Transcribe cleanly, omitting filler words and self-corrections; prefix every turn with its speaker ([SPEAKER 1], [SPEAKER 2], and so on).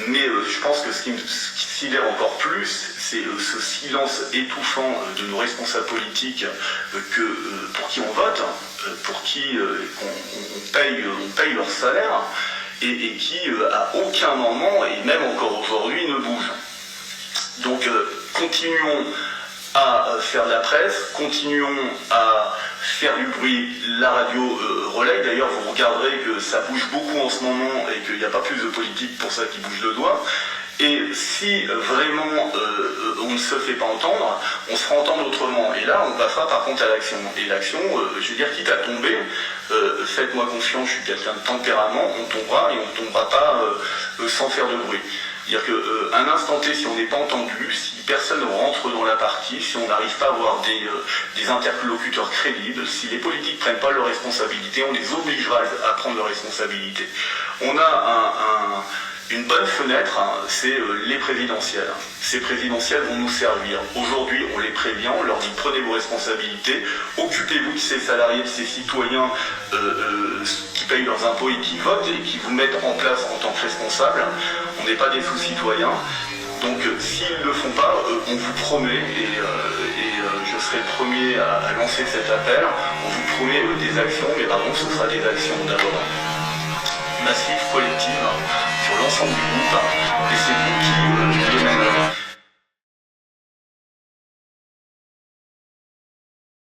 [SPEAKER 1] Mais je pense que ce qui me sidère encore plus, c'est ce silence étouffant de nos responsables politiques pour qui on vote, pour qui on paye leur salaire, et qui à aucun moment, et même encore aujourd'hui, ne bouge. Donc continuons à faire de la presse, continuons à faire du bruit, la radio relaye. D'ailleurs, vous regarderez que ça bouge beaucoup en ce moment et qu'il n'y a pas plus de politique pour ça qui bouge le doigt. Et si vraiment on ne se fait pas entendre, on se fera entendre autrement. Et là, on passera par contre à l'action. Et l'action, je veux dire, quitte à tomber, faites-moi confiance, je suis quelqu'un de tempérament, on tombera et on ne tombera pas sans faire de bruit. C'est-à-dire qu'à un instant T, si on n'est pas entendu, si personne ne rentre dans la partie, si on n'arrive pas à avoir des interlocuteurs crédibles, si les politiques ne prennent pas leurs responsabilités, on les obligera à prendre leurs responsabilités. On a une bonne fenêtre, c'est les présidentielles. Ces présidentielles vont nous servir. Aujourd'hui, on les prévient, on leur dit prenez vos responsabilités, occupez-vous de ces salariés, de ces citoyens qui payent leurs impôts et qui votent et qui vous mettent en place en tant que responsables. On n'est pas des sous-citoyens. Donc s'ils ne le font pas, on vous promet, et je serai le premier à lancer cet appel, on vous promet des actions, mais par contre ce sera des actions d'abord massives, collectives, sur l'ensemble du groupe, et c'est vous qui le mènerez.